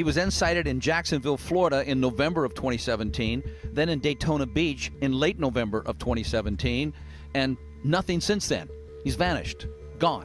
He was then cited in Jacksonville, Florida in November of 2017, then in Daytona Beach in late November of 2017, and nothing since then. He's vanished, gone.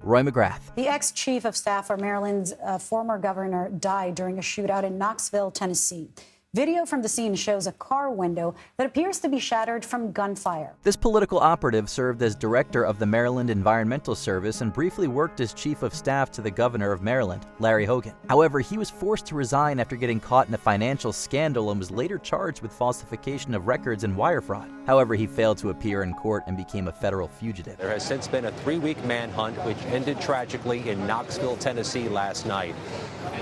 Roy McGrath. The ex-chief of staff for Maryland's former governor died during a shootout in Knoxville, Tennessee. Video from the scene shows a car window that appears to be shattered from gunfire. This political operative served as director of the Maryland Environmental Service and briefly worked as chief of staff to the governor of Maryland, Larry Hogan. However, he was forced to resign after getting caught in a financial scandal and was later charged with falsification of records and wire fraud. However, he failed to appear in court and became a federal fugitive. There has since been a 3-week manhunt which ended tragically in Knoxville, Tennessee last night.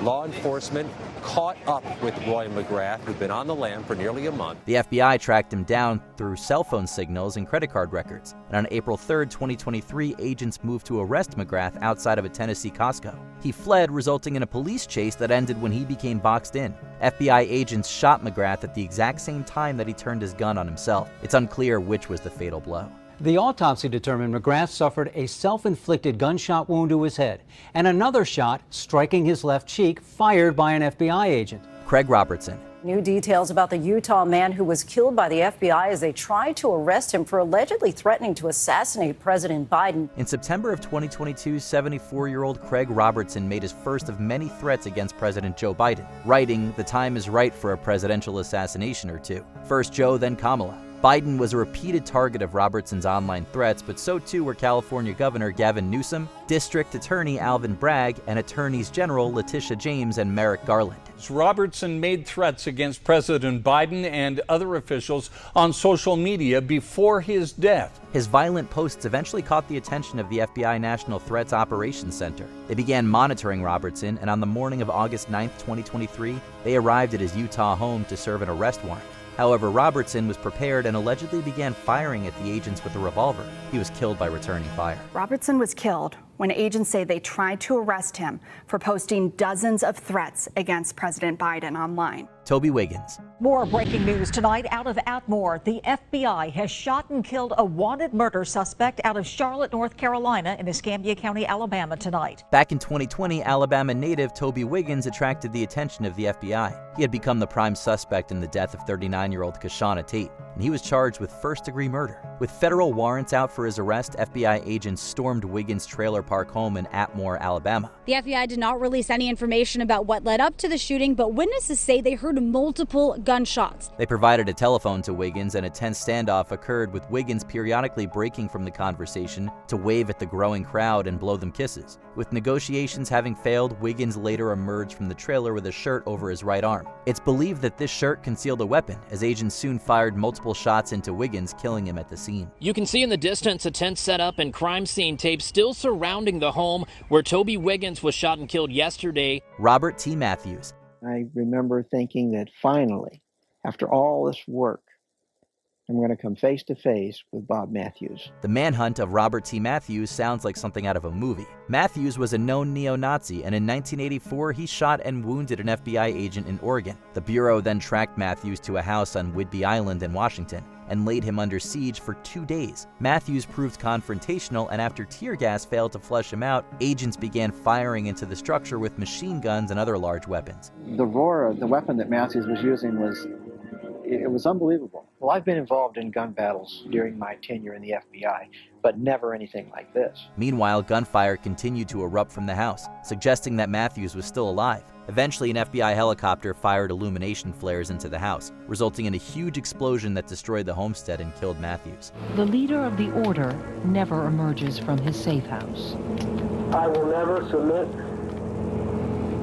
Law enforcement caught up with Roy McGrath, who'd been on the lam for nearly a month. The FBI tracked him down through cell phone signals and credit card records. And on April 3, 2023, agents moved to arrest McGrath outside of a Tennessee Costco. He fled, resulting in a police chase that ended when he became boxed in. FBI agents shot McGrath at the exact same time that he turned his gun on himself. It's unclear which was the fatal blow. The autopsy determined McGrath suffered a self-inflicted gunshot wound to his head and another shot striking his left cheek fired by an FBI agent. Craig Robertson. New details about the Utah man who was killed by the FBI as they tried to arrest him for allegedly threatening to assassinate President Biden. In September of 2022, 74-year-old Craig Robertson made his first of many threats against President Joe Biden, writing, "The time is right for a presidential assassination or two. First Joe, then Kamala." Biden was a repeated target of Robertson's online threats, but so too were California Governor Gavin Newsom, District Attorney Alvin Bragg, and Attorneys General Letitia James and Merrick Garland. Robertson made threats against President Biden and other officials on social media before his death. His violent posts eventually caught the attention of the FBI National Threats Operations Center. They began monitoring Robertson, and on the morning of August 9, 2023, they arrived at his Utah home to serve an arrest warrant. However, Robertson was prepared and allegedly began firing at the agents with a revolver. He was killed by returning fire. Robertson was killed when agents say they tried to arrest him for posting dozens of threats against President Biden online. Toby Wiggins. More breaking news tonight out of Atmore. The FBI has shot and killed a wanted murder suspect out of Charlotte, North Carolina in Escambia County, Alabama tonight. Back in 2020, Alabama native Toby Wiggins attracted the attention of the FBI. He had become the prime suspect in the death of 39-year-old Kashana Tate, and he was charged with first-degree murder. With federal warrants out for his arrest, FBI agents stormed Wiggins' trailer park home in Atmore, Alabama. The FBI did not release any information about what led up to the shooting, but witnesses say they heard multiple gunshots. They provided a telephone to Wiggins, and a tense standoff occurred, with Wiggins periodically breaking from the conversation to wave at the growing crowd and blow them kisses. With negotiations having failed, Wiggins later emerged from the trailer with a shirt over his right arm. It's believed that this shirt concealed a weapon, as agents soon fired multiple shots into Wiggins, killing him at the scene. You can see in the distance a tense setup and crime scene tape still surrounding the home where Toby Wiggins was shot and killed yesterday. Robert T. Matthews. I remember thinking that finally, after all this work, I'm going to come face to face with Bob Matthews. The manhunt of Robert T. Matthews sounds like something out of a movie. Matthews was a known neo-Nazi, and in 1984 he shot and wounded an FBI agent in Oregon. The Bureau then tracked Matthews to a house on Whidbey Island in Washington and laid him under siege for 2 days. Matthews proved confrontational, and after tear gas failed to flush him out, agents began firing into the structure with machine guns and other large weapons. The roar of the weapon that Matthews was using was unbelievable. Well, I've been involved in gun battles during my tenure in the FBI, but never anything like this. Meanwhile, gunfire continued to erupt from the house, suggesting that Matthews was still alive. Eventually, an FBI helicopter fired illumination flares into the house, resulting in a huge explosion that destroyed the homestead and killed Matthews. The leader of the order never emerges from his safe house. I will never submit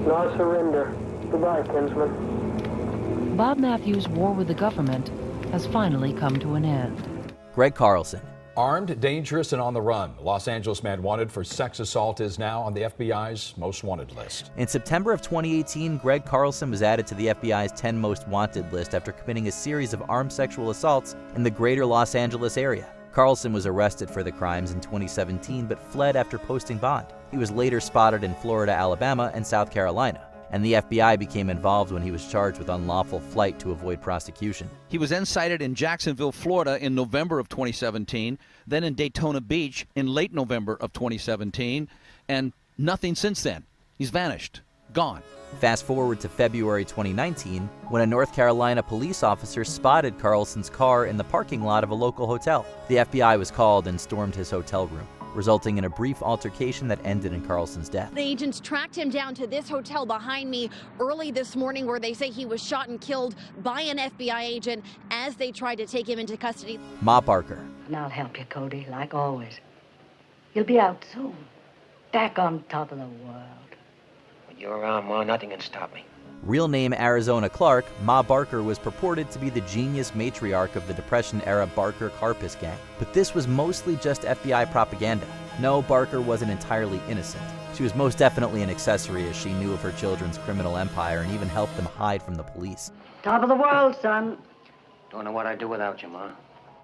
nor surrender. Goodbye, kinsman. Bob Matthews' war with the government has finally come to an end. Greg Carlson. Armed, dangerous, and on the run. Los Angeles man wanted for sex assault is now on the FBI's most wanted list. In September of 2018, Greg Carlson was added to the FBI's 10 most wanted list after committing a series of armed sexual assaults in the greater Los Angeles area. Carlson was arrested for the crimes in 2017 but fled after posting bond. He was later spotted in Florida, Alabama, and South Carolina, and the FBI became involved when he was charged with unlawful flight to avoid prosecution. He was then cited in Jacksonville, Florida in November of 2017, then in Daytona Beach in late November of 2017, and nothing since then. He's vanished, gone. Fast forward to February 2019, when a North Carolina police officer spotted Carlson's car in the parking lot of a local hotel. The FBI was called and stormed his hotel room, resulting in a brief altercation that ended in Carlson's death. The agents tracked him down to this hotel behind me early this morning, where they say he was shot and killed by an FBI agent as they tried to take him into custody. Ma Barker. And I'll help you, Cody, like always. You'll be out soon, back on top of the world. When you're around, Ma, nothing can stop me. Real name Arizona Clark, Ma Barker was purported to be the genius matriarch of the Depression-era Barker-Karpis gang. But this was mostly just FBI propaganda. No, Barker wasn't entirely innocent. She was most definitely an accessory, as she knew of her children's criminal empire and even helped them hide from the police. Top of the world, son. Don't know what I'd do without you, Ma.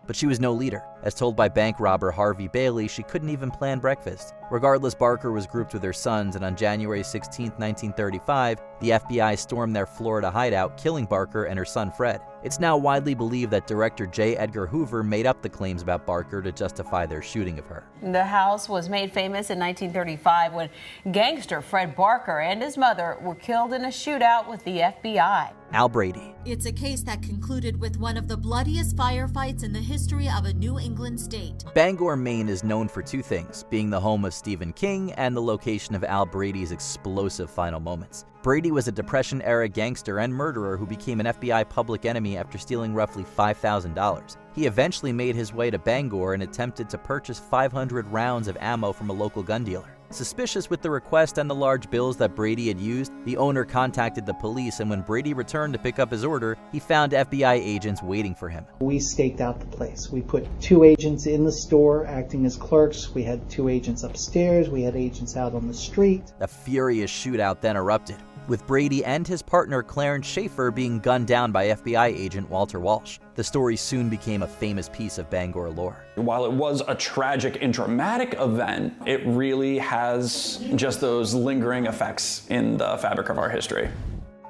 But she was no leader. As told by bank robber Harvey Bailey, she couldn't even plan breakfast. Regardless, Barker was grouped with her sons, and on January 16, 1935, the FBI stormed their Florida hideout, killing Barker and her son Fred. It's now widely believed that director J. Edgar Hoover made up the claims about Barker to justify their shooting of her. The house was made famous in 1935 when gangster Fred Barker and his mother were killed in a shootout with the FBI. Al Brady. It's a case that concluded with one of the bloodiest firefights in the history of a New England state. Bangor, Maine is known for two things, being the home of Stephen King and the location of Al Brady's explosive final moments. Brady was a Depression-era gangster and murderer who became an FBI public enemy after stealing roughly $5,000. He eventually made his way to Bangor and attempted to purchase 500 rounds of ammo from a local gun dealer. Suspicious with the request and the large bills that Brady had used, the owner contacted the police, and when Brady returned to pick up his order, he found FBI agents waiting for him. We staked out the place. We put 2 agents in the store acting as clerks. We had 2 agents upstairs. We had agents out on the street. A furious shootout then erupted, with Brady and his partner Clarence Schaefer being gunned down by FBI agent Walter Walsh. The story soon became a famous piece of Bangor lore. While it was a tragic and dramatic event, it really has just those lingering effects in the fabric of our history.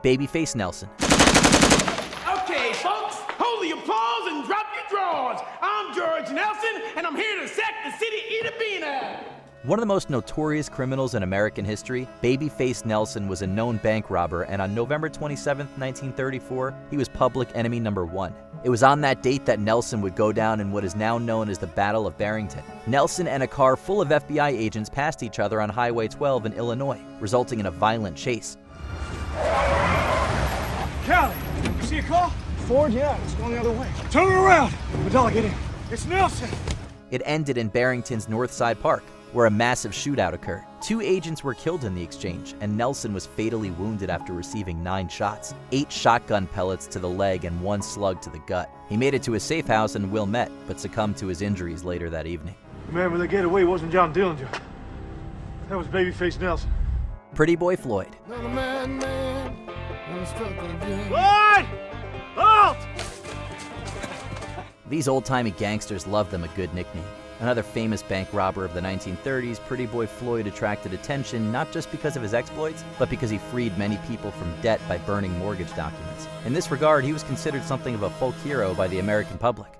Babyface Nelson. Okay, folks, hold your applause and drop your drawers. I'm George Nelson, and I'm here to sack the city, eat a bean. One of the most notorious criminals in American history, Babyface Nelson was a known bank robber, and on November 27, 1934, he was public enemy number 1. It was on that date that Nelson would go down in what is now known as the Battle of Barrington. Nelson and a car full of FBI agents passed each other on Highway 12 in Illinois, resulting in a violent chase. Callie, you see a car? Ford, yeah, it's going the other way. Turn around. Madonna, get in. It's Nelson. It ended in Barrington's Northside Park, where a massive shootout occurred. 2 agents were killed in the exchange, and Nelson was fatally wounded after receiving 9 shots, 8 shotgun pellets to the leg and 1 slug to the gut. He made it to a safe house in Wilmette, but succumbed to his injuries later that evening. The man with the getaway wasn't John Dillinger. That was Babyface Nelson. Pretty Boy Floyd. Floyd! Halt! These old-timey gangsters loved them a good nickname. Another famous bank robber of the 1930s, Pretty Boy Floyd attracted attention not just because of his exploits, but because he freed many people from debt by burning mortgage documents. In this regard, he was considered something of a folk hero by the American public.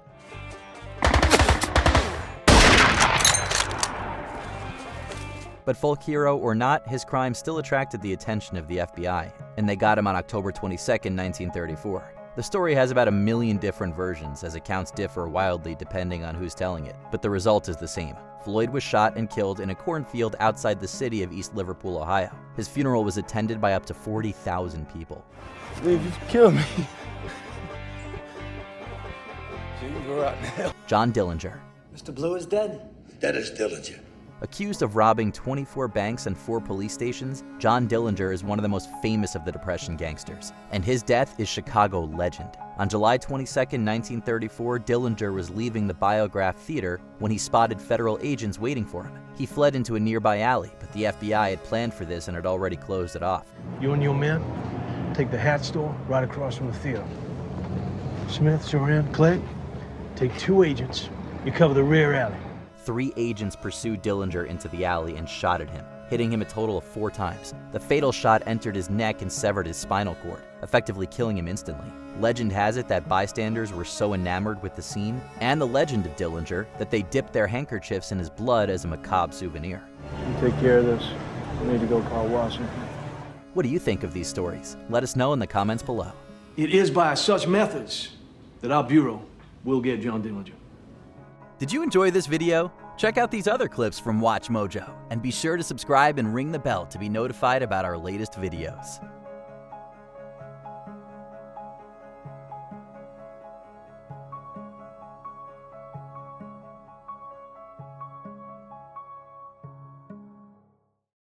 But folk hero or not, his crime still attracted the attention of the FBI, and they got him on October 22, 1934. The story has about 1 million different versions, as accounts differ wildly depending on who's telling it, but the result is the same. Floyd was shot and killed in a cornfield outside the city of East Liverpool, Ohio. His funeral was attended by up to 40,000 people. Dude, you killed me. You go out now. John Dillinger. Mr. Blue is dead. That is Dillinger. Accused of robbing 24 banks and 4 police stations, John Dillinger is one of the most famous of the Depression gangsters, and his death is Chicago legend. On July 22, 1934, Dillinger was leaving the Biograph Theater when he spotted federal agents waiting for him. He fled into a nearby alley, but the FBI had planned for this and had already closed it off. You and your men take the hat store right across from the theater. Smith, Saran, Clegg, take 2 agents. You cover the rear alley. 3 agents pursued Dillinger into the alley and shot at him, hitting him a total of 4 times. The fatal shot entered his neck and severed his spinal cord, effectively killing him instantly. Legend has it that bystanders were so enamored with the scene and the legend of Dillinger that they dipped their handkerchiefs in his blood as a macabre souvenir. You take care of this. I need to go call Washington. What do you think of these stories? Let us know in the comments below. It is by such methods that our Bureau will get John Dillinger. Did you enjoy this video? Check out these other clips from Watch Mojo, and be sure to subscribe and ring the bell to be notified about our latest videos.